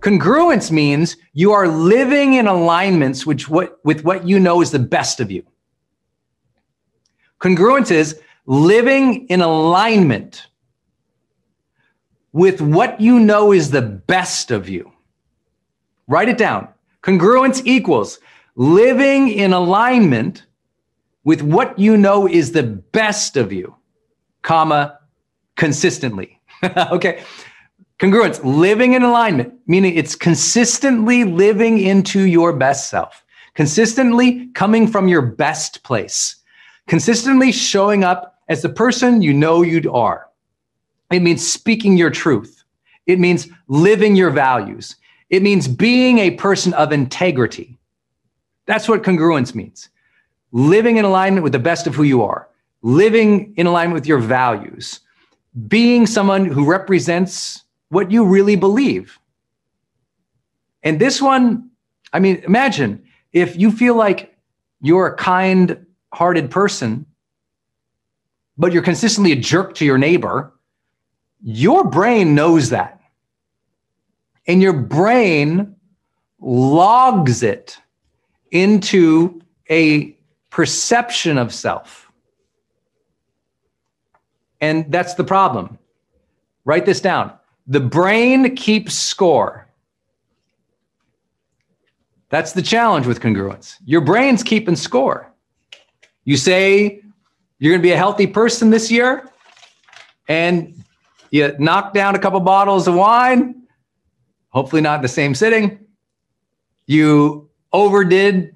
Congruence means you are living in alignments with what you know is the best of you. Congruence is living in alignment with what you know is the best of you. Write it down. Congruence equals living in alignment with what you know is the best of you, comma, consistently. Okay. Congruence, living in alignment, meaning it's consistently living into your best self, consistently coming from your best place, consistently showing up as the person you know you are. It means speaking your truth. It means living your values. It means being a person of integrity. That's what congruence means. Living in alignment with the best of who you are, living in alignment with your values, being someone who represents what you really believe. And this one, I mean, imagine if you feel like you're a kind-hearted person, but you're consistently a jerk to your neighbor, your brain knows that. And your brain logs it into a perception of self. And that's the problem. Write this down. The brain keeps score. That's the challenge with congruence. Your brain's keeping score. You say you're going to be a healthy person this year, and you knock down a couple bottles of wine, hopefully not in the same sitting. You overdid,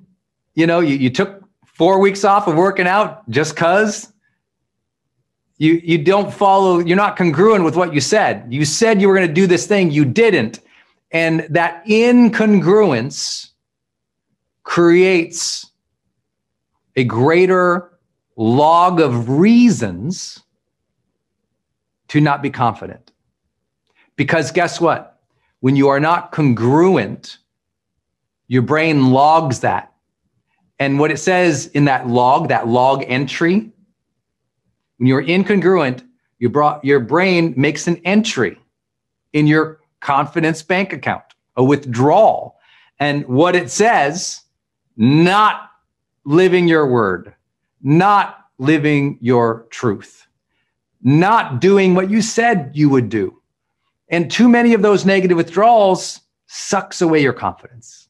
you took 4 weeks off of working out just because. You don't follow, you're not congruent with what you said. You said you were going to do this thing, you didn't. And that incongruence creates a greater log of reasons to not be confident. Because guess what? When you are not congruent, your brain logs that. And what it says in that log entry, when you're incongruent, your brain makes an entry in your confidence bank account, a withdrawal. And what it says, not living your word, not living your truth, not doing what you said you would do. And too many of those negative withdrawals sucks away your confidence.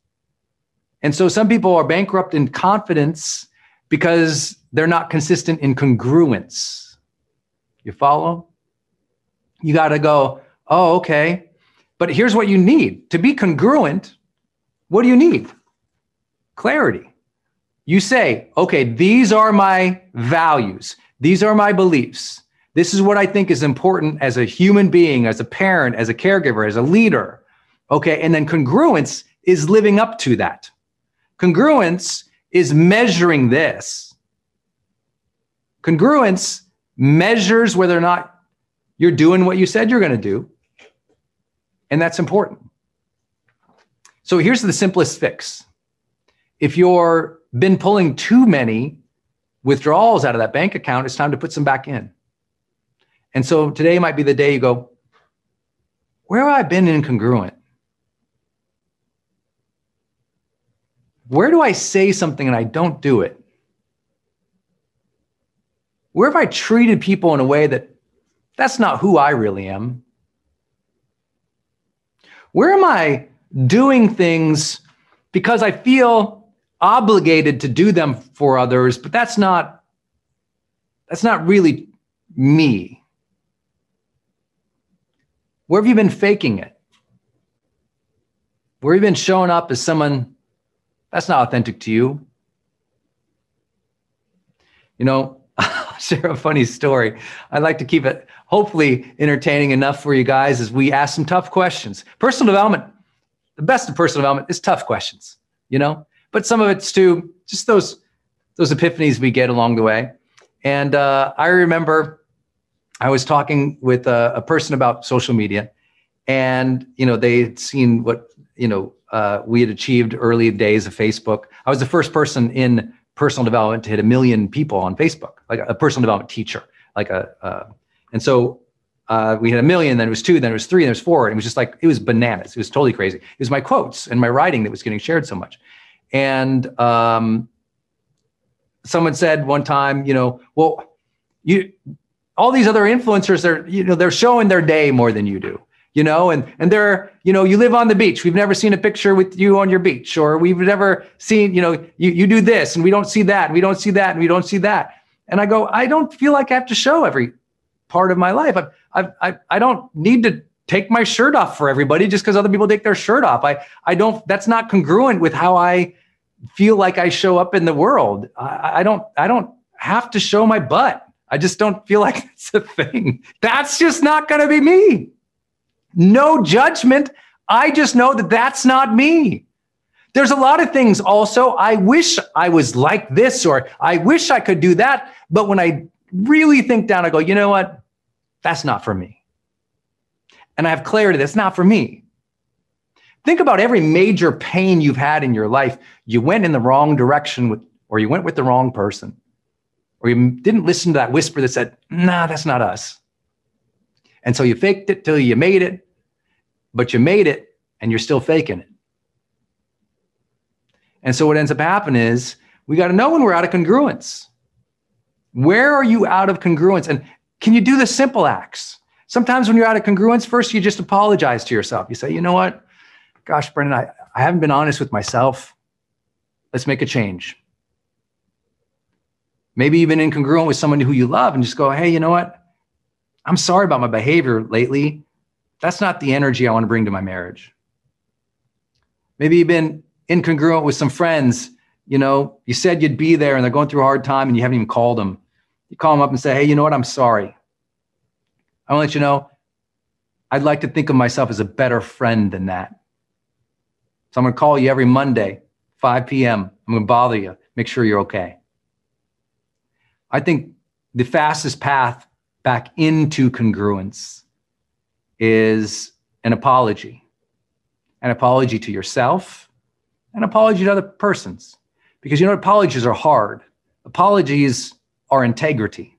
And so some people are bankrupt in confidence because they're not consistent in congruence. You follow? You got to go, oh, okay. But here's what you need. To be congruent, what do you need? Clarity. You say, okay, these are my values. These are my beliefs. This is what I think is important as a human being, as a parent, as a caregiver, as a leader. Okay, and then congruence is living up to that. Congruence is measuring this. Congruence measures whether or not you're doing what you said you're going to do. And that's important. So here's the simplest fix. If you've been pulling too many withdrawals out of that bank account, it's time to put some back in. And so today might be the day you go, where have I been incongruent? Where do I say something and I don't do it? Where have I treated people in a way that's not who I really am? Where am I doing things because I feel obligated to do them for others, but that's not really me? Where have you been faking it? Where have you been showing up as someone that's not authentic to you? I'll share a funny story. I'd like to keep it hopefully entertaining enough for you guys as we ask some tough questions. Personal development, the best of personal development is tough questions, but some of it's too, just those epiphanies we get along the way. And I remember I was talking with a person about social media, and they had seen what we had achieved early days of Facebook. I was the first person in personal development to hit 1 million people on Facebook, like a personal development teacher, and so we had 1 million, then it was 2, then it was 3, then it was 4. And it was just like, it was bananas. It was totally crazy. It was my quotes and my writing that was getting shared so much. And someone said one time, well, all these other influencers, they're showing their day more than you do, and they're, you live on the beach. We've never seen a picture with you on your beach, or we've never seen, you do this and we don't see that, and we don't see that, and we don't see that. And I go, I don't feel like I have to show every part of my life. I don't need to take my shirt off for everybody just because other people take their shirt off. That's not congruent with how I feel like I show up in the world. I don't have to show my butt. I just don't feel like it's a thing. That's just not going to be me. No judgment. I just know that that's not me. There's a lot of things also. I wish I was like this, or I wish I could do that. But when I really think down, I go, you know what? That's not for me. And I have clarity. That's not for me. Think about every major pain you've had in your life. You went in the wrong direction or you went with the wrong person, or you didn't listen to that whisper that said, nah, that's not us. And so you faked it till you made it, but you made it and you're still faking it. And so what ends up happening is we got to know when we're out of congruence. Where are you out of congruence? And can you do the simple acts? Sometimes when you're out of congruence, first you just apologize to yourself. You say, you know what? Gosh, Brendon, I haven't been honest with myself. Let's make a change. Maybe you've been incongruent with someone who you love and just go, hey, you know what? I'm sorry about my behavior lately. That's not the energy I want to bring to my marriage. Maybe you've been incongruent with some friends. You said you'd be there and they're going through a hard time and you haven't even called them. You call them up and say, hey, you know what? I'm sorry. I want to let you know, I'd like to think of myself as a better friend than that. So I'm going to call you every Monday, 5 p.m. I'm going to bother you, make sure you're okay. I think the fastest path back into congruence is an apology to yourself, an apology to other persons. Because apologies are hard. Apologies are integrity.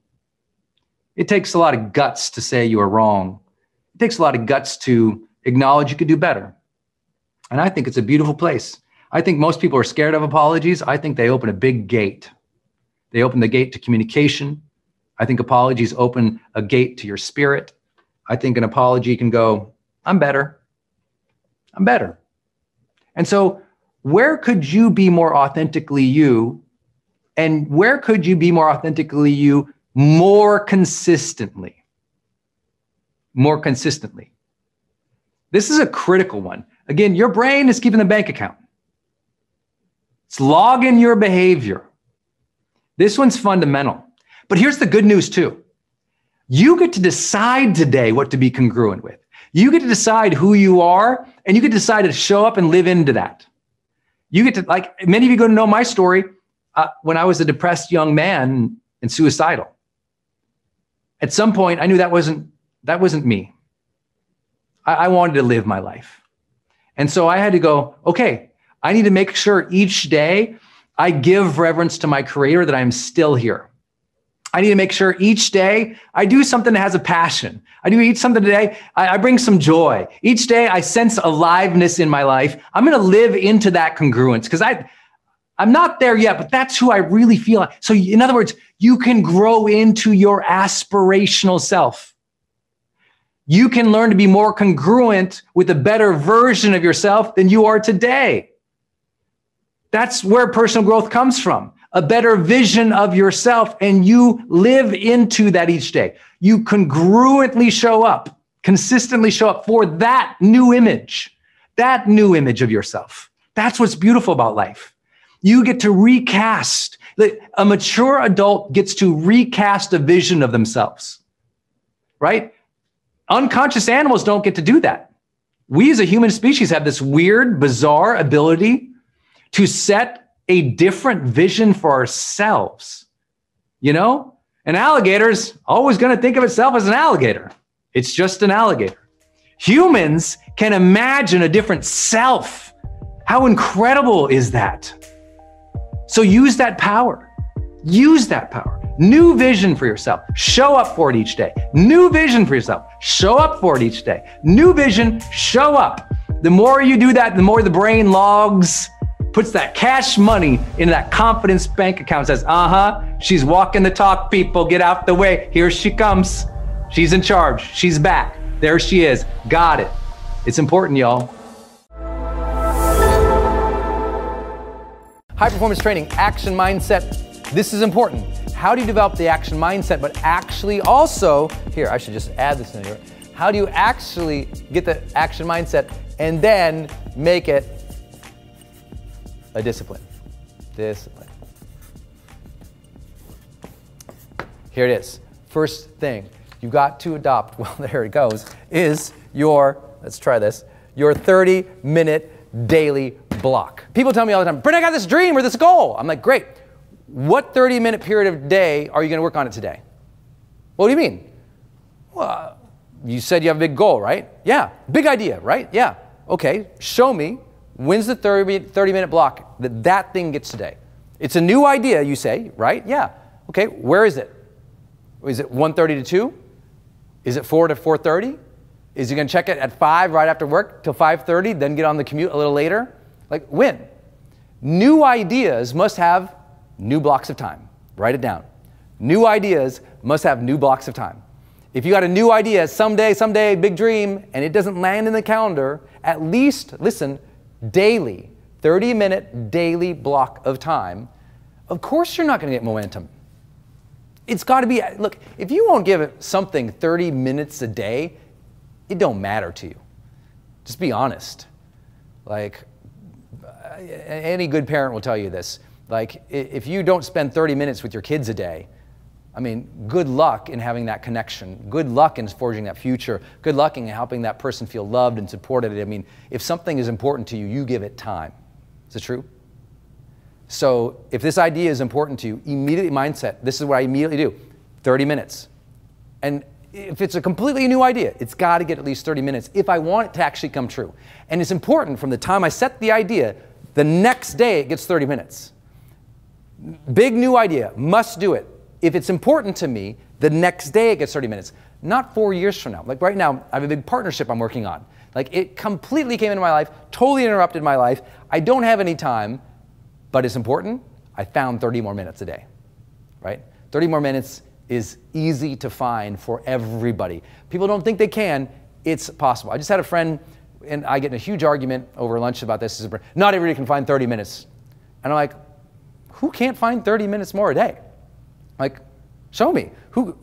It takes a lot of guts to say you are wrong. It takes a lot of guts to acknowledge you could do better. And I think it's a beautiful place. I think most people are scared of apologies. I think they open a big gate. They open the gate to communication. I think apologies open a gate to your spirit. I think an apology can go, I'm better. I'm better. And so where could you be more authentically you? And where could you be more authentically you more consistently? More consistently. This is a critical one. Again, your brain is keeping the bank account. It's logging your behavior. This one's fundamental. But here's the good news too. You get to decide today what to be congruent with. You get to decide who you are, and you get to decide to show up and live into that. You get to, like many of you going to know my story, when I was a depressed young man and suicidal. At some point, I knew that wasn't me. I wanted to live my life. And so I had to go, okay, I need to make sure each day I give reverence to my Creator that I'm still here. I need to make sure each day I do something that has a passion. I do eat something today. I bring some joy. Each day I sense aliveness in my life. I'm going to live into that congruence because I'm not there yet, but that's who I really feel like. So in other words, you can grow into your aspirational self. You can learn to be more congruent with a better version of yourself than you are today. That's where personal growth comes from. A better vision of yourself, and you live into that each day. You congruently show up, consistently show up for that new image of yourself. That's what's beautiful about life. You get to recast. A mature adult gets to recast a vision of themselves, right? Unconscious animals don't get to do that. We as a human species have this weird, bizarre ability to set a different vision for ourselves. An alligator's always going to think of itself as an alligator. It's just an alligator. Humans can imagine a different self. How incredible is that? So use that power. Use that power. New vision for yourself. Show up for it each day. New vision for yourself. Show up for it each day. New vision, show up. The more you do that, the more the brain logs, puts that cash money into that confidence bank account, says, she's walking the talk, people, get out the way. Here she comes. She's in charge. She's back. There she is. Got it. It's important, y'all. High performance training, action mindset. This is important. How do you develop the action mindset, but actually also, here, I should just add this in here. How do you actually get the action mindset and then make it a discipline? Discipline. Here it is. First thing you got to adopt, well, there it goes, is your, let's try this, your 30-minute daily block. People tell me all the time, Brendon, I got this dream or this goal. I'm like, great. What 30-minute period of day are you going to work on it today? What do you mean? Well, you said you have a big goal, right? Yeah. Big idea, right? Yeah. Okay. Show me when's the 30-minute block that thing gets today. It's a new idea, you say, right? Yeah. Okay. Where is it? Is it 1:30 to 2? Is it 4 to 4:30? Is he going to check it at 5 right after work till 5:30, then get on the commute a little later? Like when? New ideas must have new blocks of time. Write it down. New ideas must have new blocks of time. If you got a new idea, someday, big dream, and it doesn't land in the calendar, at least, listen, daily, 30-minute daily block of time, of course you're not going to get momentum. It's got to be, look, if you won't give it something 30 minutes a day, it don't matter to you. Just be honest. Like, any good parent will tell you this. Like, if you don't spend 30 minutes with your kids a day, I mean, good luck in having that connection. Good luck in forging that future. Good luck in helping that person feel loved and supported. I mean, if something is important to you, you give it time. Is it true? So if this idea is important to you, immediately mindset, this is what I immediately do. 30 minutes. And if it's a completely new idea, it's got to get at least 30 minutes if I want it to actually come true. And it's important from the time I set the idea, the next day it gets 30 minutes. Big new idea, must do it. If it's important to me, the next day it gets 30 minutes. Not 4 years from now. Like right now, I have a big partnership I'm working on. Like it completely came into my life, totally interrupted my life. I don't have any time, but it's important. I found 30 more minutes a day, right? 30 more minutes is easy to find for everybody. People don't think they can. It's possible. I just had a friend, and I get in a huge argument over lunch about this. Not everybody can find 30 minutes. And I'm like, who can't find 30 minutes more a day? Like, show me.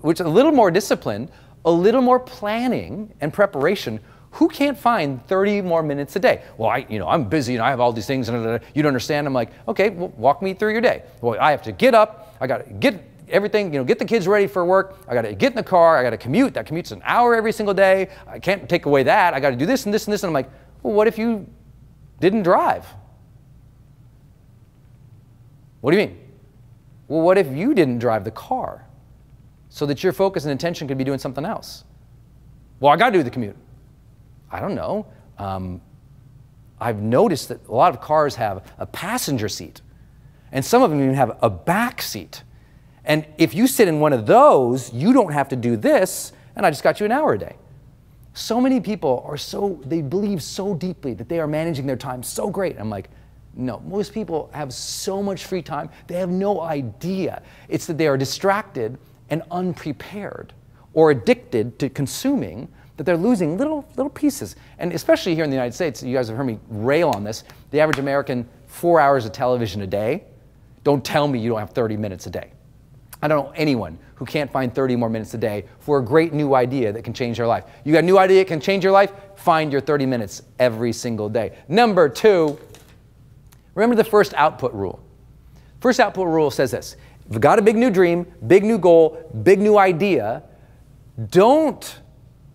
Which a little more discipline, a little more planning and preparation. Who can't find 30 more minutes a day? Well, I'm busy and I have all these things and you don't understand. I'm like, okay, well, walk me through your day. Well, I have to get up. I got to get everything, get the kids ready for work. I got to get in the car. I got to commute. That commute's an hour every single day. I can't take away that. I got to do this and this and this. And I'm like, well, what if you didn't drive? What do you mean? Well, what if you didn't drive the car so that your focus and intention could be doing something else? Well, I got to do the commute. I don't know. I've noticed that a lot of cars have a passenger seat, and some of them even have a back seat. And if you sit in one of those, you don't have to do this, and I just got you an hour a day. So many people they believe so deeply that they are managing their time so great. I'm like, no, most people have so much free time, they have no idea. It's that they are distracted and unprepared or addicted to consuming, that they're losing little pieces. And especially here in the United States, you guys have heard me rail on this, the average American, 4 hours of television a day. Don't tell me you don't have 30 minutes a day. I don't know anyone who can't find 30 more minutes a day for a great new idea that can change their life. You got a new idea that can change your life? Find your 30 minutes every single day. Number 2, remember the first output rule. First output rule says this: if you've got a big new dream, big new goal, big new idea, don't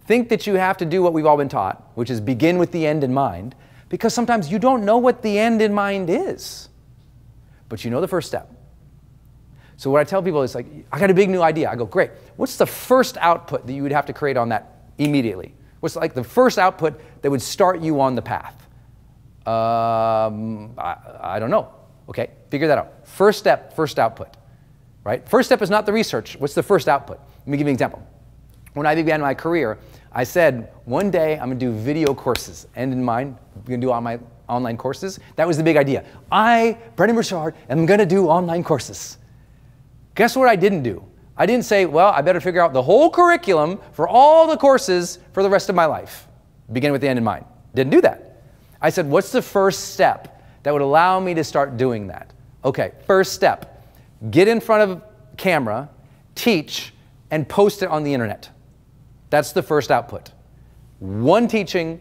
think that you have to do what we've all been taught, which is begin with the end in mind, because sometimes you don't know what the end in mind is, but you know the first step. So what I tell people is like, I got a big new idea. I go, great. What's the first output that you would have to create on that immediately? What's like the first output that would start you on the path? I don't know. Okay, figure that out. First step, first output, right? First step is not the research. What's the first output? Let me give you an example. When I began my career, I said, one day I'm going to do video courses. End in mind, I'm going to do all my online courses. That was the big idea. Brendon Burchard, am going to do online courses. Guess what I didn't do? I didn't say, well, I better figure out the whole curriculum for all the courses for the rest of my life. Begin with the end in mind. Didn't do that. I said, what's the first step that would allow me to start doing that? Okay, first step, get in front of camera, teach, and post it on the internet. That's the first output. One teaching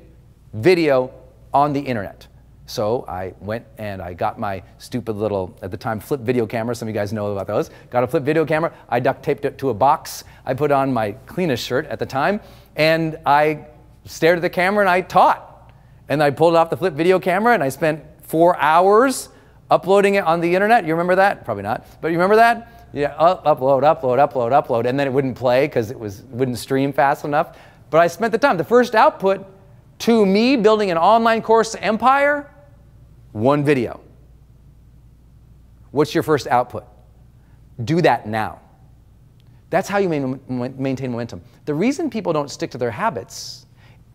video on the internet. So I went and I got my stupid little, at the time, flip video camera. Some of you guys know about those. Got a flip video camera. I duct taped it to a box. I put on my cleanest shirt at the time, and I stared at the camera and I taught. And I pulled off the flip video camera and I spent 4 hours uploading it on the internet. You remember that? Probably not. But you remember that? Yeah, upload, and then it wouldn't play because it wouldn't stream fast enough. But I spent the time. The first output to me building an online course empire, one video. What's your first output? Do that now. That's how you maintain momentum. The reason people don't stick to their habits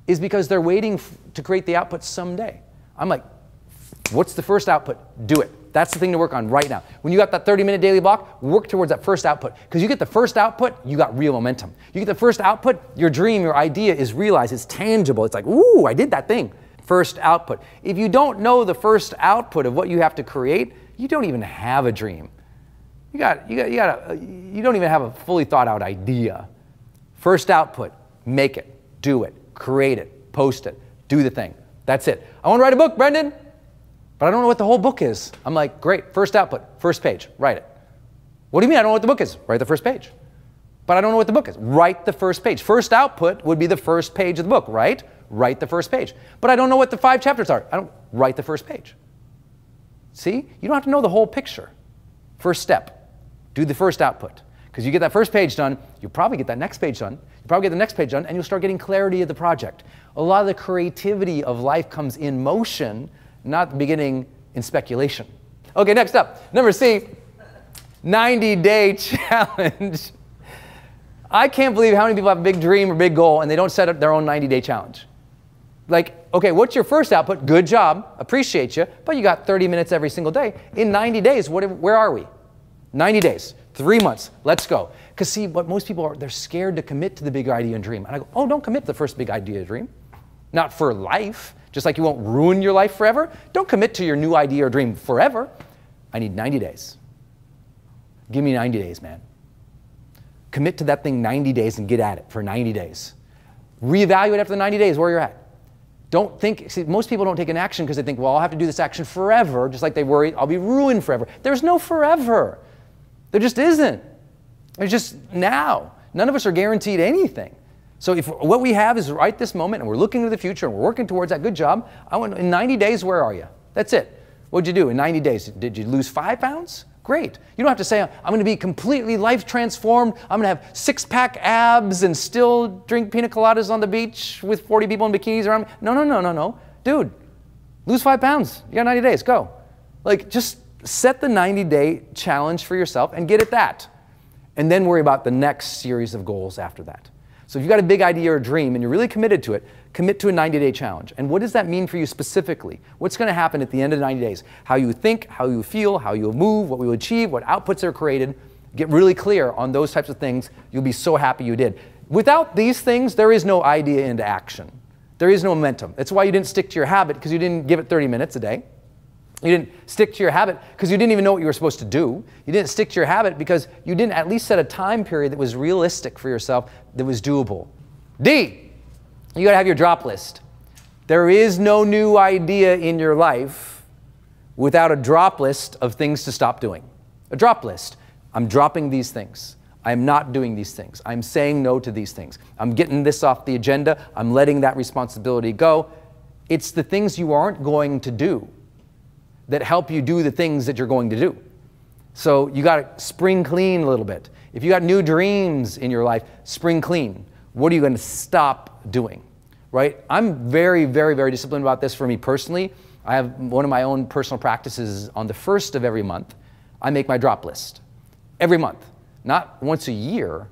is because they're waiting to create the output someday. I'm like, what's the first output? Do it. That's the thing to work on right now. When you got that 30-minute daily block, work towards that first output. Because you get the first output, you got real momentum. You get the first output, your dream, your idea is realized, it's tangible. It's like, ooh, I did that thing. First output. If you don't know the first output of what you have to create, you don't even have a dream. You don't even have a fully thought out idea. First output, make it, do it, create it, post it, do the thing. That's it. I want to write a book, Brendon, but I don't know what the whole book is. I'm like, great, first output, first page, write it. What do you mean I don't know what the book is? Write the first page. But I don't know what the book is. Write the first page. First output would be the first page of the book, right? Write the first page. But I don't know what the 5 chapters are. I don't write the first page. See? You don't have to know the whole picture. First step, do the first output. Because you get that first page done, you'll probably get that next page done. You'll probably get the next page done, and you'll start getting clarity of the project. A lot of the creativity of life comes in motion, not beginning in speculation. Okay, next up, number C, 90-day challenge. I can't believe how many people have a big dream or big goal and they don't set up their own 90-day challenge. Like, okay, what's your first output? Good job, appreciate you, but you got 30 minutes every single day. In 90 days, where are we? 90 days, 3 months, let's go. Because see, what most people are, they're scared to commit to the big idea and dream. And I go, oh, don't commit to the first big idea and dream. Not for life, just like you won't ruin your life forever. Don't commit to your new idea or dream forever. I need 90 days. Give me 90 days, man. Commit to that thing 90 days and get at it for 90 days. Reevaluate after the 90 days where you're at. Don't think, see, most people don't take an action because they think, well, I'll have to do this action forever, just like they worry, I'll be ruined forever. There's no forever. There just isn't. There's just now. None of us are guaranteed anything. So if what we have is right this moment and we're looking to the future and we're working towards that, good job. In 90 days, where are you? That's it. What'd you do in 90 days? Did you lose 5 pounds? Great. You don't have to say, I'm going to be completely life transformed. I'm going to have 6-pack abs and still drink pina coladas on the beach with 40 people in bikinis around me. No. Dude, lose 5 pounds. You got 90 days. Go. Like, just set the 90-day challenge for yourself and get at that. And then worry about the next series of goals after that. So if you've got a big idea or a dream and you're really committed to it, commit to a 90-day challenge. And what does that mean for you specifically? What's going to happen at the end of 90 days? How you think, how you feel, how you'll move, what we will achieve, what outputs are created. Get really clear on those types of things. You'll be so happy you did. Without these things, there is no idea into action. There is no momentum. That's why you didn't stick to your habit, because you didn't give it 30 minutes a day. You didn't stick to your habit because you didn't even know what you were supposed to do. You didn't stick to your habit because you didn't at least set a time period that was realistic for yourself, that was doable. D, you got to have your drop list. There is no new idea in your life without a drop list of things to stop doing. A drop list. I'm dropping these things. I'm not doing these things. I'm saying no to these things. I'm getting this off the agenda. I'm letting that responsibility go. It's the things you aren't going to do that help you do the things that you're going to do. So you got to spring clean a little bit. If you got new dreams in your life, spring clean. What are you going to stop doing? Right? I'm very, very, very disciplined about this for me personally. I have one of my own personal practices on the 1st of every month. I make my drop list every month. not once a year,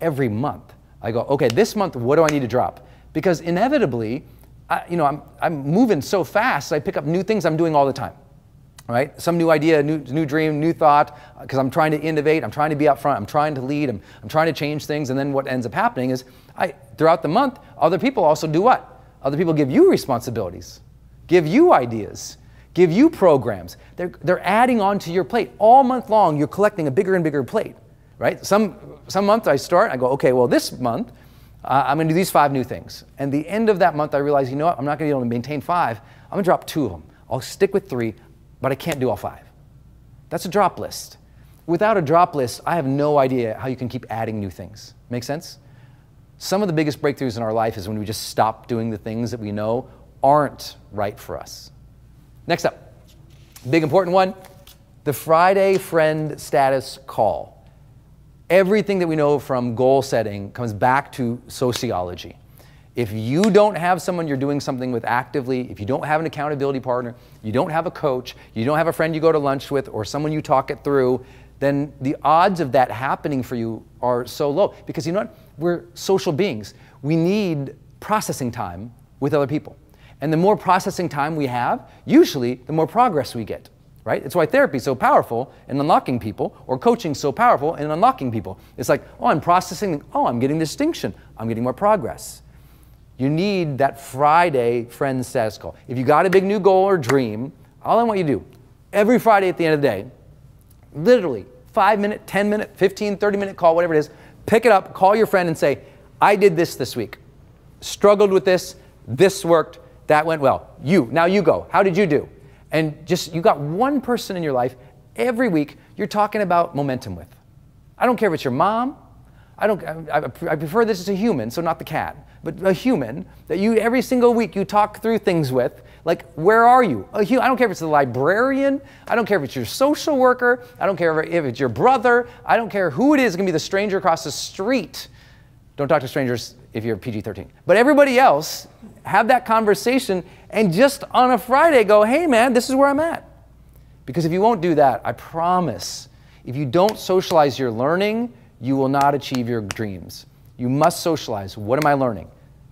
every month. I go, okay, this month, what do I need to drop? Because inevitably, I'm moving so fast, I pick up new things I'm doing all the time, right? Some new idea, new dream, new thought, because I'm trying to innovate, I'm trying to be up front, I'm trying to lead, I'm trying to change things, and then what ends up happening is, throughout the month, other people also do what? Other people give you responsibilities, give you ideas, give you programs. They're adding onto your plate. All month long, you're collecting a bigger and bigger plate, right? Some month I start, I go, okay, well this month, I'm gonna do these 5 new things. And the end of that month, I realize, you know what, I'm not gonna be able to maintain 5. I'm gonna drop 2 of them. I'll stick with 3, but I can't do all 5. That's a drop list. Without a drop list, I have no idea how you can keep adding new things. Make sense? Some of the biggest breakthroughs in our life is when we just stop doing the things that we know aren't right for us. Next up, big important one, the Friday friend status call. Everything that we know from goal setting comes back to sociology. If you don't have someone you're doing something with actively, if you don't have an accountability partner, you don't have a coach, you don't have a friend you go to lunch with or someone you talk it through, then the odds of that happening for you are so low. Because you know what? We're social beings. We need processing time with other people. And the more processing time we have, usually the more progress we get. Right? It's why therapy is so powerful in unlocking people, or coaching so powerful in unlocking people. It's like, oh, I'm processing, oh, I'm getting distinction, I'm getting more progress. You need that Friday friend status call. If you got a big new goal or dream, all I want you to do, every Friday at the end of the day, literally 5-minute, 10-minute, 15, 30-minute call, whatever it is, pick it up, call your friend and say, I did this week. Struggled with this worked, that went well. Now you go. How did you do? And just, you got one person in your life every week you're talking about momentum with. I don't care if it's your mom. I prefer this as a human, so not the cat, but a human that you every single week you talk through things with. Like, where are you? I don't care if it's the librarian. I don't care if it's your social worker. I don't care if it's your brother. I don't care who it is. It's gonna be the stranger across the street. Don't talk to strangers if you're PG-13. But everybody else, have that conversation and just on a Friday go, hey man, this is where I'm at. Because if you won't do that, I promise, if you don't socialize your learning, you will not achieve your dreams. You must socialize. What am I learning?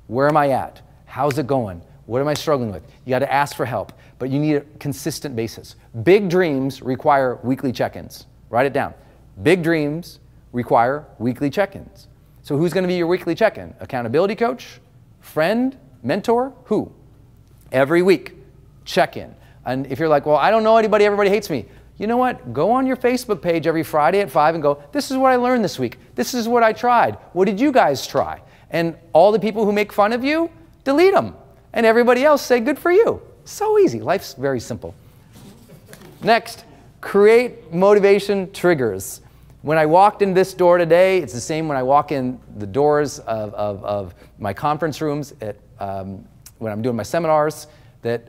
Where am I at? How's it going? What am I struggling with? You got to ask for help, but you need a consistent basis. Big dreams require weekly check-ins. Write it down. Big dreams require weekly check-ins. So who's going to be your weekly check-in? Accountability coach? Friend? Mentor? Who? Every week, check-in. And if you're like, well, I don't know anybody, everybody hates me. You know what? Go on your Facebook page every Friday at 5 and go, this is what I learned this week. This is what I tried. What did you guys try? And all the people who make fun of you, delete them. And everybody else say, good for you. So easy. Life's very simple. Next, create motivation triggers. When I walked in this door today, it's the same when I walk in the doors of my conference rooms when I'm doing my seminars, that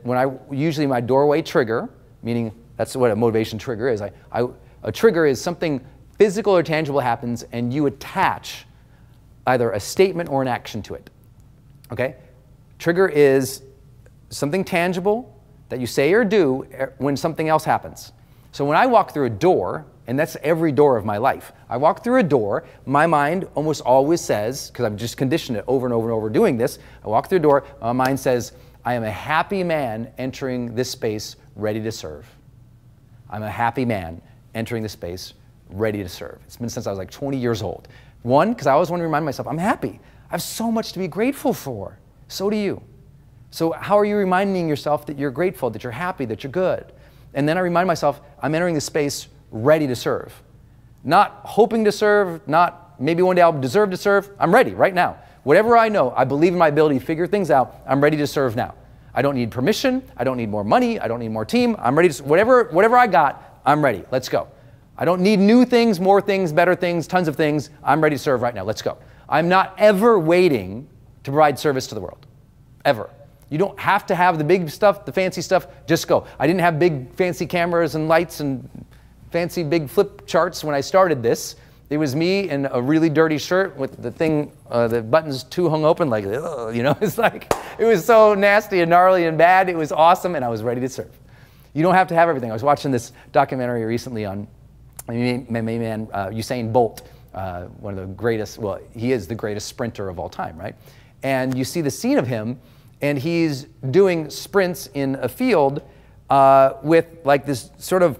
usually my doorway trigger, meaning that's what a motivation trigger is. A trigger is something physical or tangible happens and you attach either a statement or an action to it, okay? Trigger is something tangible that you say or do when something else happens. So when I walk through a door, and that's every door of my life, I walk through a door, my mind almost always says, because I've just conditioned it over and over and over doing this, I walk through a door, my mind says, I am a happy man entering this space ready to serve. I'm a happy man entering this space ready to serve. It's been since I was like 20 years old. One, because I always want to remind myself, I'm happy. I have so much to be grateful for. So do you. So how are you reminding yourself that you're grateful, that you're happy, that you're good? And then I remind myself, I'm entering this space ready to serve. Not hoping to serve, not maybe one day I'll deserve to serve. I'm ready right now. Whatever I know, I believe in my ability to figure things out. I'm ready to serve now. I don't need permission. I don't need more money. I don't need more team. I'm ready to, whatever I got, I'm ready. Let's go. I don't need new things, more things, better things, tons of things. I'm ready to serve right now. Let's go. I'm not ever waiting to provide service to the world. Ever. You don't have to have the big stuff, the fancy stuff. Just go. I didn't have big fancy cameras and lights and fancy big flip charts when I started this. It was me in a really dirty shirt with the thing, the buttons too hung open, like, ugh, you know, it's like, it was so nasty and gnarly and bad. It was awesome, and I was ready to serve. You don't have to have everything. I was watching this documentary recently on my main man, Usain Bolt, one of the greatest, well, he is the greatest sprinter of all time, right? And you see the scene of him, and he's doing sprints in a field with like this sort of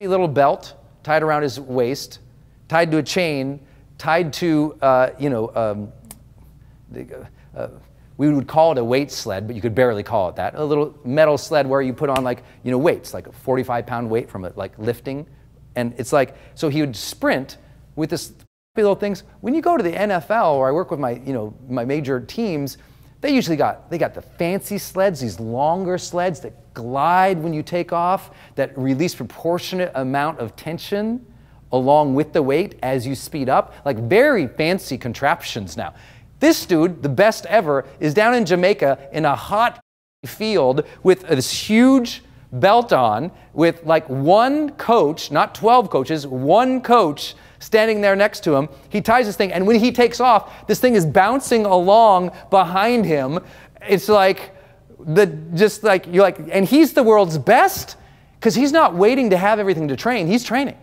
little belt tied around his waist, tied to a chain, tied to, we would call it a weight sled, but you could barely call it that. A little metal sled where you put on like, weights, like a 45-pound weight from it, like lifting. And it's like, so he would sprint with this little things. When you go to the NFL, or I work with my, my major teams, they got the fancy sleds, these longer sleds that glide when you take off, that release proportionate amount of tension along with the weight as you speed up, like very fancy contraptions now. This dude, the best ever, is down in Jamaica in a hot field with this huge belt on, with like one coach, not 12 coaches, one coach standing there next to him. He ties this thing, and when he takes off, this thing is bouncing along behind him. It's like, and he's the world's best because he's not waiting to have everything to train, he's training.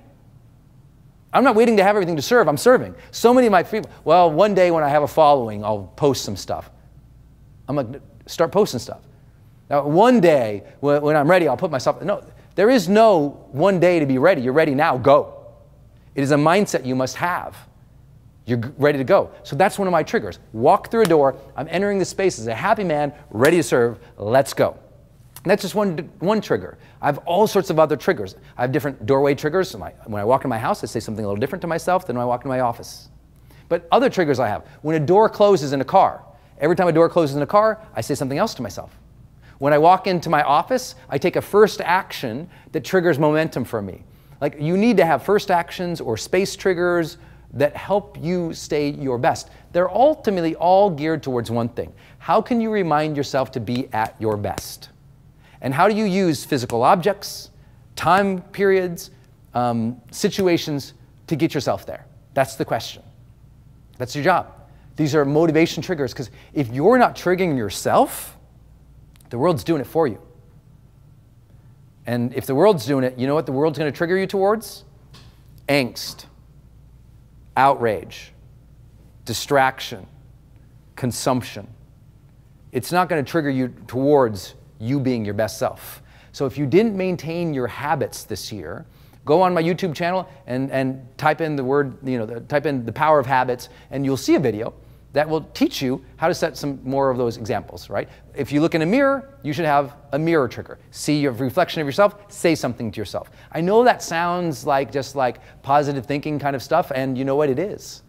I'm not waiting to have everything to serve, I'm serving. So many of my people, well, one day when I have a following, I'll post some stuff. I'm like, start posting stuff. Now, one day when I'm ready, I'll put myself, no, there is no one day to be ready. You're ready now, go. It is a mindset you must have. You're ready to go. So that's one of my triggers. Walk through a door, I'm entering the space as a happy man, ready to serve, let's go. And that's just one trigger. I have all sorts of other triggers. I have different doorway triggers. When I walk in my house, I say something a little different to myself than when I walk into my office. But other triggers I have. When a door closes in a car, every time a door closes in a car, I say something else to myself. When I walk into my office, I take a first action that triggers momentum for me. Like, you need to have first actions or space triggers that help you stay your best. They're ultimately all geared towards one thing. How can you remind yourself to be at your best? And how do you use physical objects, time periods, situations to get yourself there? That's the question. That's your job. These are motivation triggers, because if you're not triggering yourself, the world's doing it for you. And if the world's doing it, you know what the world's going to trigger you towards? Angst, outrage, distraction, consumption. It's not going to trigger you towards you being your best self. So if you didn't maintain your habits this year, go on my YouTube channel and type in the word, type in the power of habits, and you'll see a video that will teach you how to set some more of those examples, right? If you look in a mirror, you should have a mirror trigger. See your reflection of yourself, say something to yourself. I know that sounds like just like positive thinking kind of stuff, and you know what it is.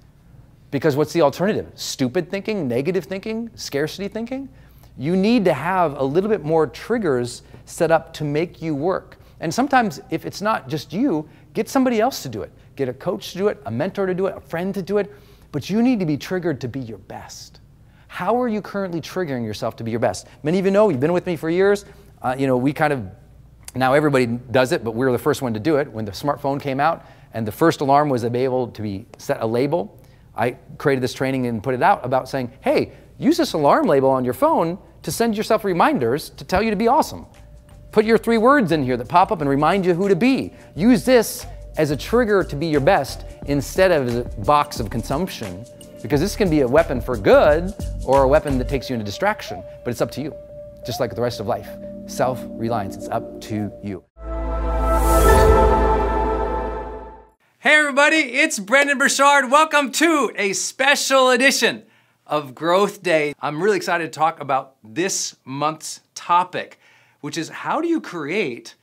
Because what's the alternative? Stupid thinking, negative thinking, scarcity thinking? You need to have a little bit more triggers set up to make you work. And sometimes, if it's not just you, get somebody else to do it. Get a coach to do it, a mentor to do it, a friend to do it. But you need to be triggered to be your best. How are you currently triggering yourself to be your best? Many of you know, you've been with me for years. We kind of, now everybody does it, but we were the first one to do it. When the smartphone came out and the first alarm was to be able to be set a label, I created this training and put it out about saying, hey, use this alarm label on your phone to send yourself reminders to tell you to be awesome. Put your 3 words in here that pop up and remind you who to be. Use this as a trigger to be your best instead of as a box of consumption, because this can be a weapon for good or a weapon that takes you into distraction, but it's up to you, just like the rest of life. Self-reliance, it's up to you. Hey everybody, it's Brendon Burchard. Welcome to a special edition of Growth Day. I'm really excited to talk about this month's topic, which is how do you create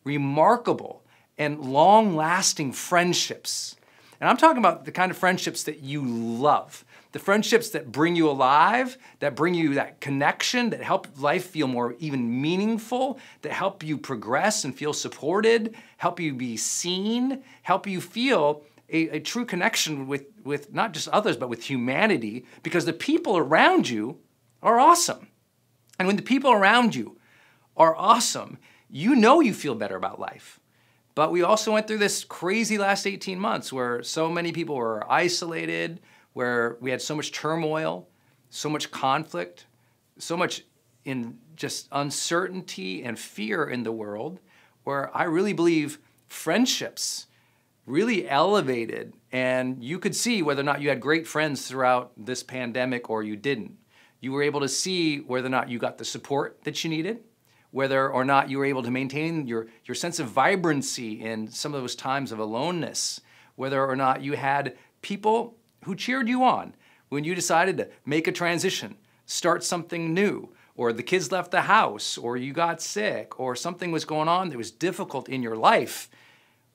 remarkable and long-lasting friendships. And I'm talking about the kind of friendships that you love, the friendships that bring you alive, that bring you that connection, that help life feel more even meaningful, that help you progress and feel supported, help you be seen, help you feel a true connection with not just others, but with humanity, because the people around you are awesome. And when the people around you are awesome, you know you feel better about life. But we also went through this crazy last 18 months where so many people were isolated, where we had so much turmoil, so much conflict, so much in just uncertainty and fear in the world, where I really believe friendships really elevated, and you could see whether or not you had great friends throughout this pandemic or you didn't. You were able to see whether or not you got the support that you needed, whether or not you were able to maintain your sense of vibrancy in some of those times of aloneness, whether or not you had people who cheered you on when you decided to make a transition, start something new, or the kids left the house, or you got sick, or something was going on that was difficult in your life.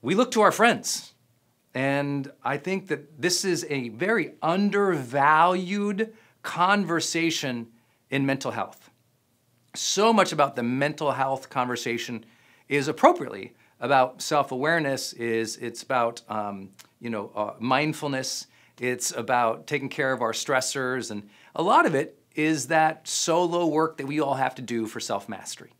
We look to our friends. And I think that this is a very undervalued conversation in mental health. So much about the mental health conversation is appropriately about self-awareness, it's about mindfulness, it's about taking care of our stressors, and a lot of it is that solo work that we all have to do for self-mastery.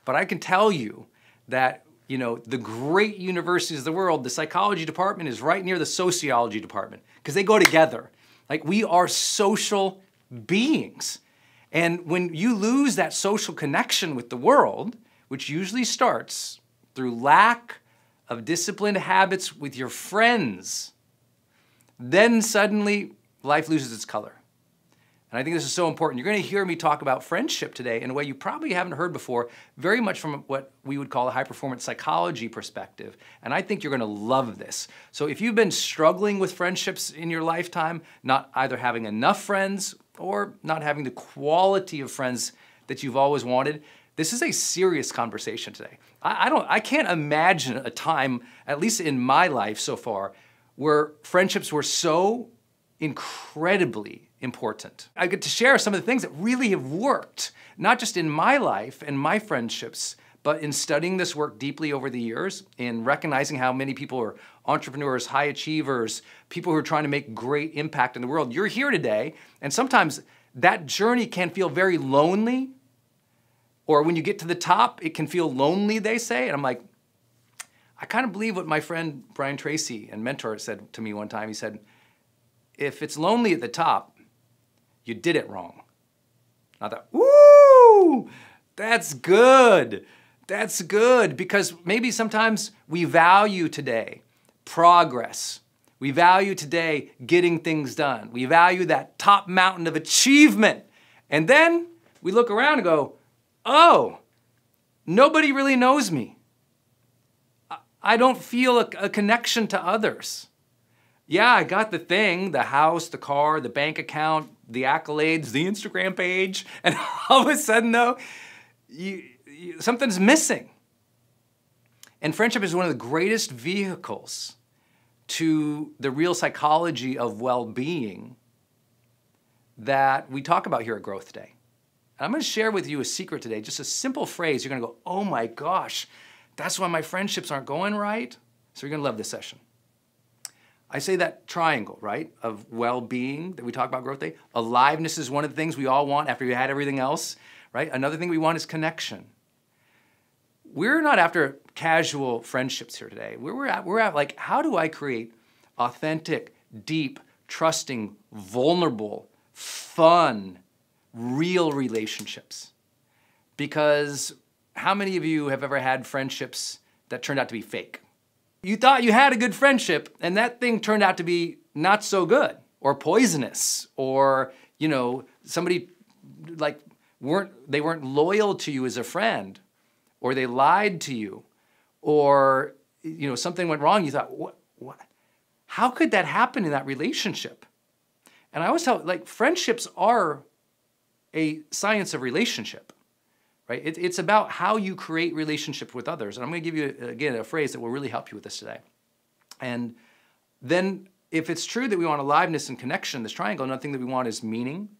But I can tell you that the great universities of the world, the psychology department is right near the sociology department because they go together. Like, we are social beings. And when you lose that social connection with the world, which usually starts through lack of disciplined habits with your friends, then suddenly life loses its color. And I think this is so important. You're going to hear me talk about friendship today in a way you probably haven't heard before, very much from what we would call a high-performance psychology perspective. And I think you're going to love this. So if you've been struggling with friendships in your lifetime, not either having enough friends or not having the quality of friends that you've always wanted, this is a serious conversation today. I can't imagine a time, at least in my life so far, where friendships were so incredibly important. I get to share some of the things that really have worked, not just in my life and my friendships, but in studying this work deeply over the years, in recognizing how many people are entrepreneurs, high achievers, people who are trying to make great impact in the world. You're here today, and sometimes that journey can feel very lonely, or when you get to the top, it can feel lonely, they say, and I'm like, I kind of believe what my friend Brian Tracy and mentor said to me one time. He said, if it's lonely at the top, you did it wrong. Not that, woo, that's good. That's good, because maybe sometimes we value today progress. We value today getting things done. We value that top mountain of achievement. And then we look around and go, oh, nobody really knows me. I don't feel a connection to others. Yeah, I got the thing, the house, the car, the bank account, the accolades, the Instagram page, and all of a sudden, though, something's missing. And friendship is one of the greatest vehicles to the real psychology of well-being that we talk about here at Growth Day. And I'm going to share with you a secret today, just a simple phrase. You're going to go, oh my gosh, that's why my friendships aren't going right. So you're going to love this session. I say that triangle, right, of well-being that we talk about Growth Day. Aliveness is one of the things we all want after you had everything else, right? Another thing we want is connection. We're not after casual friendships here today. We're at like, how do I create authentic, deep, trusting, vulnerable, fun, real relationships? Because how many of you have ever had friendships that turned out to be fake? You thought you had a good friendship, and that thing turned out to be not so good, or poisonous, or somebody they weren't loyal to you as a friend, or they lied to you, or something went wrong. You thought, what? How could that happen in that relationship? And I always tell, friendships are a science of relationship. Right? It's about how you create relationships with others. And I'm going to give you, again, a phrase that will really help you with this today. And then if it's true that we want aliveness and connection, this triangle, another thing that we want is meaning.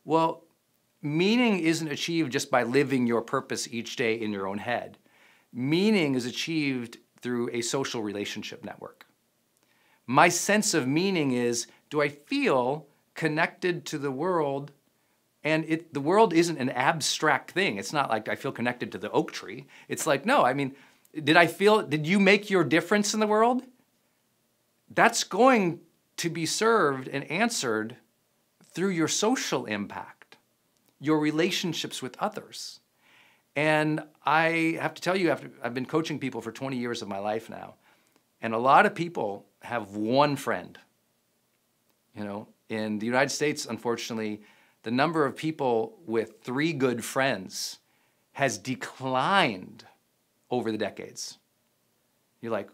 Well, meaning isn't achieved just by living your purpose each day in your own head. Meaning is achieved through a social relationship network. My sense of meaning is, do I feel connected to the world? And the world isn't an abstract thing. It's not like I feel connected to the oak tree. It's like, no, I mean, did you make your difference in the world? That's going to be served and answered through your social impact, your relationships with others. And I have to tell you, I've been coaching people for 20 years of my life now, And a lot of people have one friend. In the United States, unfortunately, the number of people with 3 good friends has declined over the decades. You're like,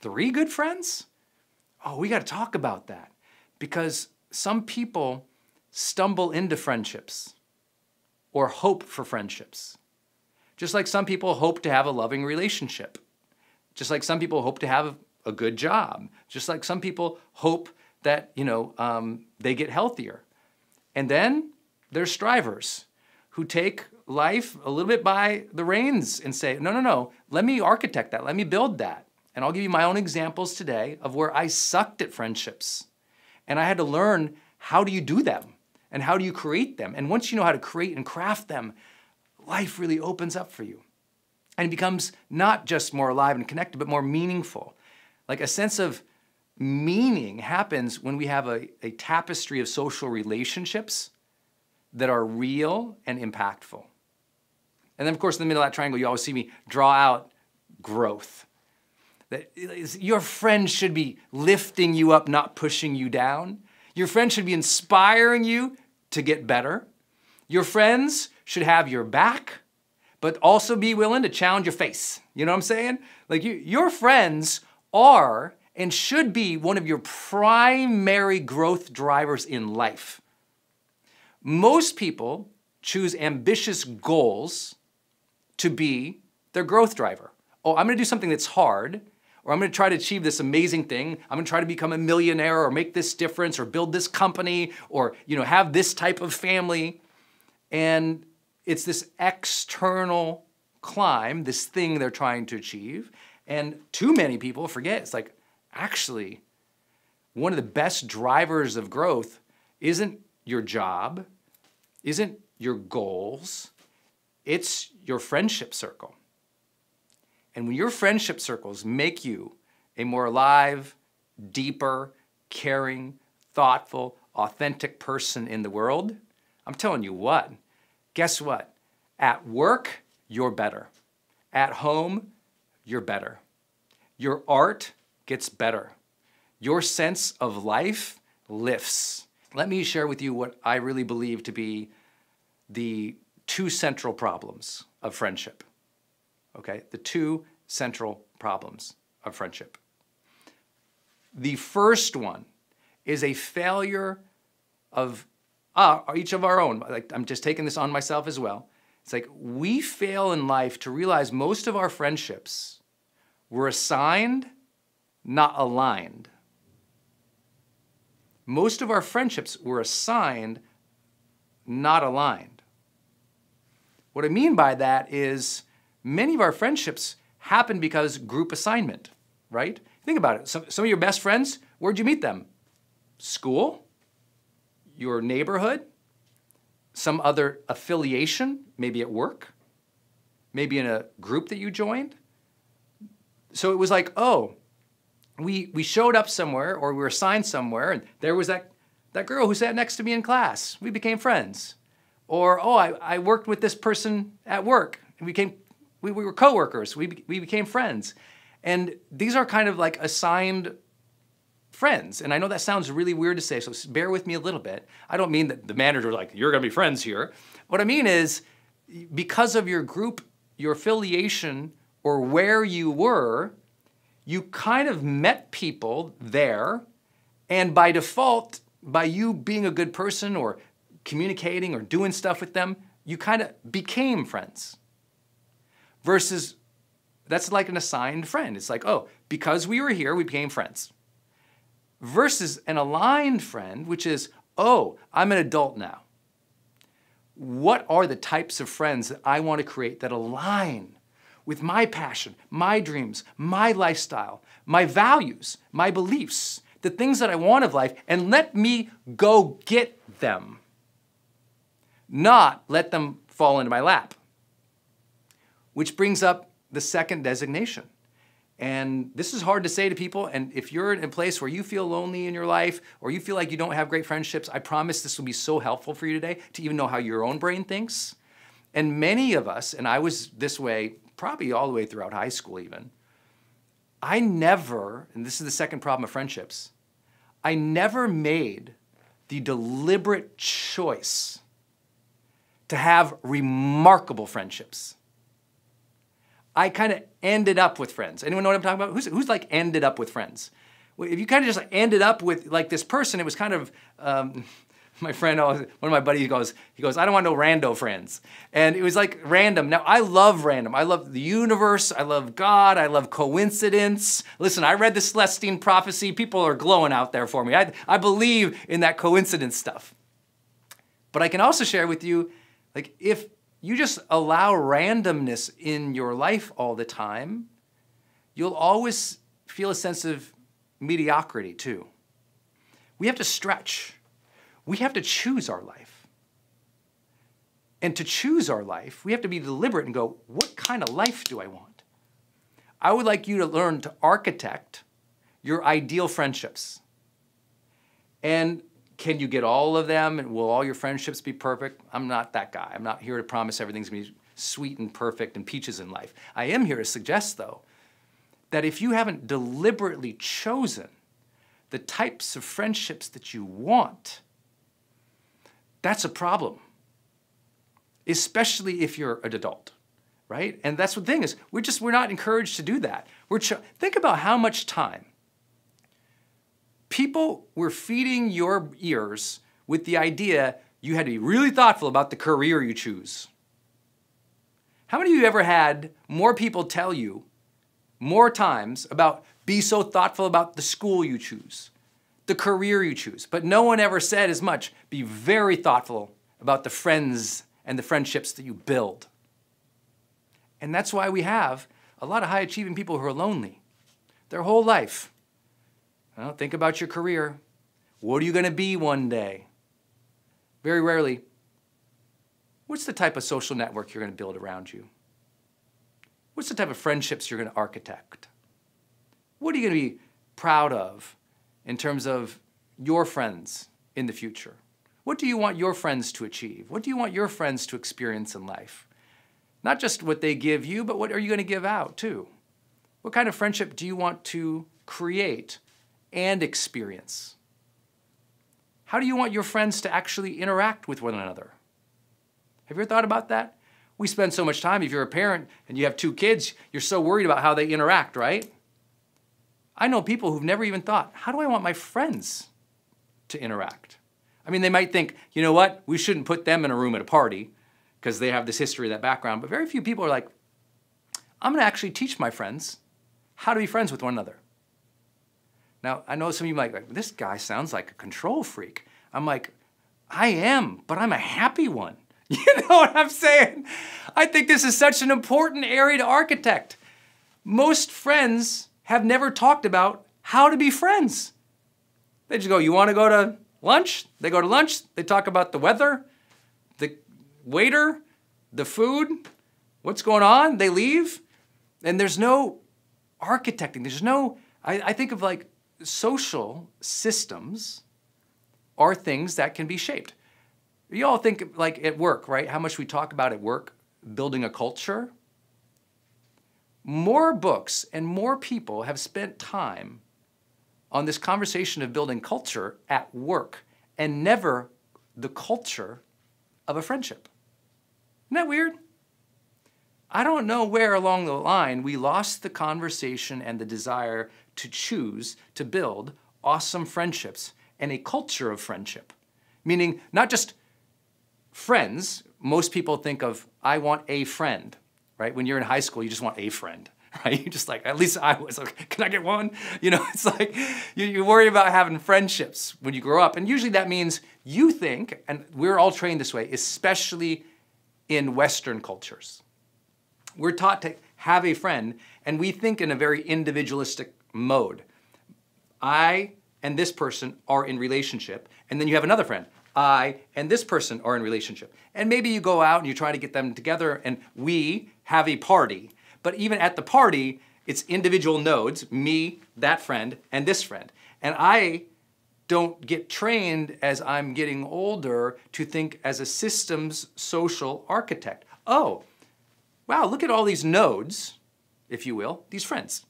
3 good friends? Oh, we got to talk about that. Because some people stumble into friendships or hope for friendships. Just like some people hope to have a loving relationship. Just like some people hope to have a good job. Just like some people hope that, they get healthier. And then there's strivers who take life a little bit by the reins and say, no, let me architect that, let me build that. And I'll give you my own examples today of where I sucked at friendships. And I had to learn, how do you do them? And how do you create them? And once you know how to create and craft them, life really opens up for you. And it becomes not just more alive and connected, but more meaningful. Like a sense of meaning happens when we have a tapestry of social relationships that are real and impactful. And then, of course, in the middle of that triangle, you always see me draw out growth. That your friends should be lifting you up, not pushing you down. Your friends should be inspiring you to get better. Your friends should have your back, but also be willing to challenge your face. You know what I'm saying? Like your friends are and should be one of your primary growth drivers in life. Most people choose ambitious goals to be their growth driver. Oh, I'm gonna do something that's hard, or I'm gonna try to achieve this amazing thing. I'm gonna try to become a millionaire or make this difference or build this company or have this type of family. And it's this external climb, this thing they're trying to achieve. And too many people forget, it's like, actually, one of the best drivers of growth isn't your job, isn't your goals, it's your friendship circle. And when your friendship circles make you a more alive, deeper, caring, thoughtful, authentic person in the world, I'm telling you what, guess what? At work, you're better. At home, you're better. Your art gets better. Your sense of life lifts. Let me share with you what I really believe to be the 2 central problems of friendship. Okay, the 2 central problems of friendship. The first one is a failure of each of our own. Like, I'm just taking this on myself as well. It's like we fail in life to realize most of our friendships were assigned, not aligned. Most of our friendships were assigned, not aligned. What I mean by that is many of our friendships happen because group assignment, right? Think about it. Some of your best friends, where'd you meet them? School? Your neighborhood? Some other affiliation, maybe at work? Maybe in a group that you joined? So it was like, oh, we showed up somewhere or we were assigned somewhere and there was that girl who sat next to me in class. We became friends. Or, oh, I worked with this person at work. And we were coworkers. We became friends. And these are kind of like assigned friends. And I know that sounds really weird to say, so bear with me a little bit. I don't mean that the manager was like, you're gonna be friends here. What I mean is, because of your group, your affiliation, or where you were, you kind of met people there, and by default, by you being a good person or communicating or doing stuff with them, you kind of became friends. Versus, that's like an assigned friend. It's like, oh, because we were here, we became friends. Versus an aligned friend, which is, oh, I'm an adult now. What are the types of friends that I want to create that align with my passion, my dreams, my lifestyle, my values, my beliefs, the things that I want of life, and let me go get them, not let them fall into my lap. Which brings up the second designation. And this is hard to say to people, and if you're in a place where you feel lonely in your life, or you feel like you don't have great friendships, I promise this will be so helpful for you today to even know how your own brain thinks. And many of us, and I was this way probably all the way throughout high school even, I never, and this is the second problem of friendships, I never made the deliberate choice to have remarkable friendships. I kind of ended up with friends. Anyone know what I'm talking about? Who's like ended up with friends? If you kind of just ended up with like this person, it was kind of, my friend, one of my buddies he goes, I don't want no rando friends. And it was like random. Now, I love random. I love the universe. I love God. I love coincidence. Listen, I read the Celestine prophecy. People are glowing out there for me. I believe in that coincidence stuff. But I can also share with you, like, if you just allow randomness in your life all the time, you'll always feel a sense of mediocrity too. We have to stretch. We have to choose our life. And to choose our life, we have to be deliberate and go, what kind of life do I want? I would like you to learn to architect your ideal friendships. And can you get all of them? And will all your friendships be perfect? I'm not that guy. I'm not here to promise everything's going to be sweet and perfect and peaches in life. I am here to suggest, though, that if you haven't deliberately chosen the types of friendships that you want, that's a problem, especially if you're an adult, right? And that's the thing is, we're not encouraged to do that. Think about how much time people were feeding your ears with the idea you had to be really thoughtful about the career you choose. How many of you ever had more people tell you more times about be so thoughtful about the school you choose, the career you choose, but no one ever said as much, be very thoughtful about the friends and the friendships that you build. And that's why we have a lot of high-achieving people who are lonely their whole life. Well, think about your career. What are you going to be one day? Very rarely, what's the type of social network you're going to build around you? What's the type of friendships you're going to architect? What are you going to be proud of in terms of your friends in the future? What do you want your friends to achieve? What do you want your friends to experience in life? Not just what they give you, but what are you going to give out too? What kind of friendship do you want to create and experience? How do you want your friends to actually interact with one another? Have you ever thought about that? We spend so much time, if you're a parent and you have 2 kids, you're so worried about how they interact, right? I know people who've never even thought, how do I want my friends to interact? I mean, they might think, you know what, we shouldn't put them in a room at a party because they have this history, that background, but very few people are like, I'm going to actually teach my friends how to be friends with one another. Now, I know some of you might be like, this guy sounds like a control freak. I'm like, I am, but I'm a happy one. You know what I'm saying? I think this is such an important area to architect. Most friends have never talked about how to be friends. They just go, you want to go to lunch? They go to lunch. They talk about the weather, the waiter, the food, what's going on. They leave. And there's no architecting. There's no, I think of like social systems are things that can be shaped. You all think like at work, right? How much we talk about at work, building a culture. More books and more people have spent time on this conversation of building culture at work and never the culture of a friendship. Isn't that weird? I don't know where along the line we lost the conversation and the desire to choose to build awesome friendships and a culture of friendship. Meaning not just friends. Most people think of, I want a friend, right? When you're in high school, you just want a friend, right? You just like, at least I was like, can I get one? You know, it's like, you worry about having friendships when you grow up. And usually that means you think, and we're all trained this way, especially in Western cultures. We're taught to have a friend, and we think in a very individualistic mode. I and this person are in relationship, and then you have another friend. I and this person are in relationship. And maybe you go out and you try to get them together, and we have a party. But even at the party, it's individual nodes, me, that friend, and this friend. And I don't get trained as I'm getting older to think as a systems social architect. Oh, wow, look at all these nodes, if you will, these friends.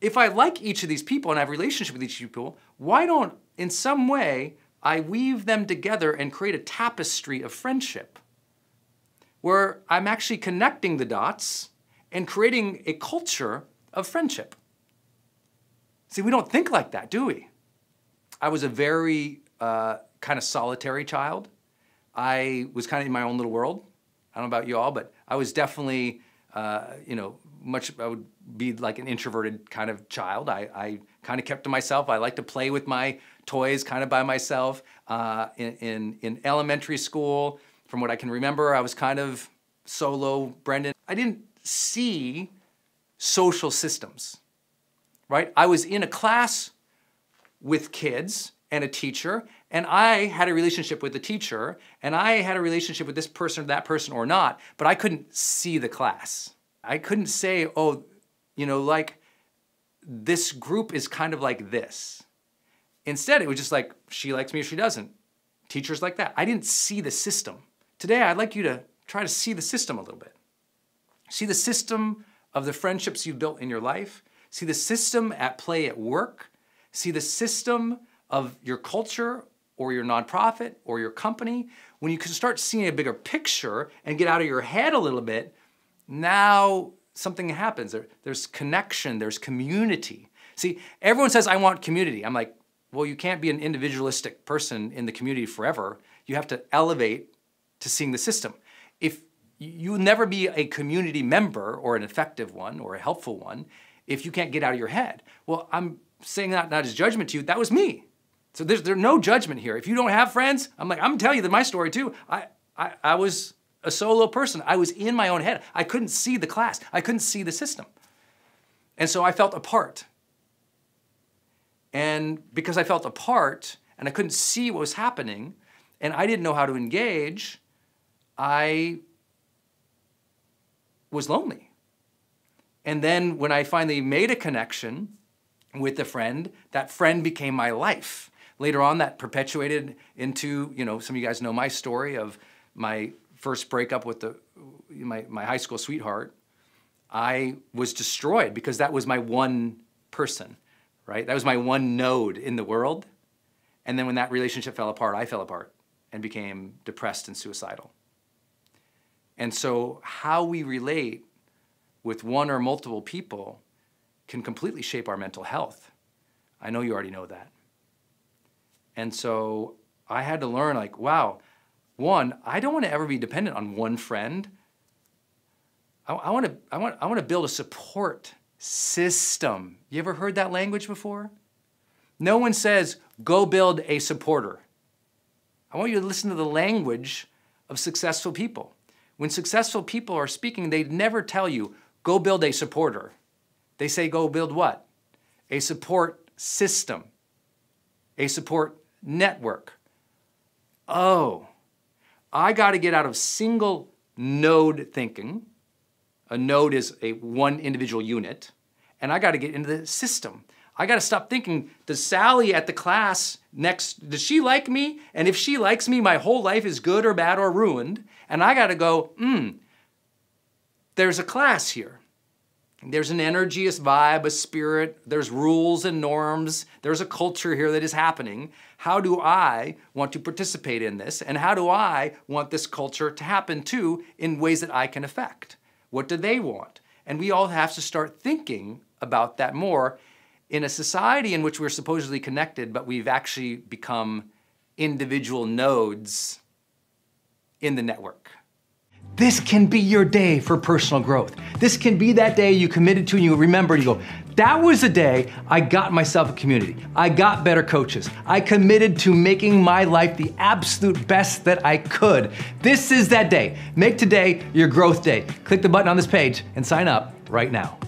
if I like each of these people and I have a relationship with each of these people, why don't, in some way, I weave them together and create a tapestry of friendship where I'm actually connecting the dots and creating a culture of friendship. See, we don't think like that, do we? I was a very kind of solitary child. I was kind of in my own little world. I don't know about you all, but I was definitely, I would be like an introverted kind of child. I kind of kept to myself. I like to play with my toys kind of by myself. In elementary school, from what I can remember, I was kind of solo, Brendon. I didn't see social systems, right? I was in a class with kids and a teacher, and I had a relationship with the teacher, and I had a relationship with this person or that person or not, but I couldn't see the class. I couldn't say, oh, like this group is kind of like this. Instead, it was just like, she likes me or she doesn't. Teachers like that. I didn't see the system. Today, I'd like you to try to see the system a little bit. See the system of the friendships you've built in your life. See the system at play at work. See the system of your culture or your nonprofit or your company. When you can start seeing a bigger picture and get out of your head a little bit, now something happens. There's connection, there's community. See, everyone says, I want community. I'm like, well, you can't be an individualistic person in the community forever. You have to elevate to seeing the system. If you'll never be a community member or an effective one or a helpful one if you can't get out of your head. Well, I'm saying that not as judgment to you, that was me. So there's no judgment here. If you don't have friends, I'm telling you that my story too. I was a solo person. I was in my own head. I couldn't see the class. I couldn't see the system. And so I felt apart. And because I felt apart and I couldn't see what was happening and I didn't know how to engage, I was lonely. And then when I finally made a connection with a friend, that friend became my life. Later on, that perpetuated into, some of you guys know my story of my first breakup with my high school sweetheart. I was destroyed because that was my one person, right? That was my one node in the world. And then when that relationship fell apart, I fell apart and became depressed and suicidal. And so how we relate with one or multiple people can completely shape our mental health. I know you already know that. And so I had to learn, like, wow, one, I don't want to ever be dependent on one friend. I want to build a support system. You ever heard that language before? No one says, go build a supporter. I want you to listen to the language of successful people. When successful people are speaking, they never tell you, go build a supporter. They say, go build what? A support system, a support network. Oh, I got to get out of single node thinking. A node is one individual unit. And I got to get into the system. I got to stop thinking, does Sally at the class next, does she like me? And if she likes me, my whole life is good or bad or ruined. And I got to go, there's a class here. There's an energy, a vibe, a spirit. There's rules and norms. There's a culture here that is happening. How do I want to participate in this? And how do I want this culture to happen too in ways that I can affect? What do they want? And we all have to start thinking about that more in a society in which we're supposedly connected, but we've actually become individual nodes in the network. This can be your day for personal growth. This can be that day you committed to and you remember and you go, that was the day I got myself a community. I got better coaches. I committed to making my life the absolute best that I could. This is that day. Make today your growth day. Click the button on this page and sign up right now.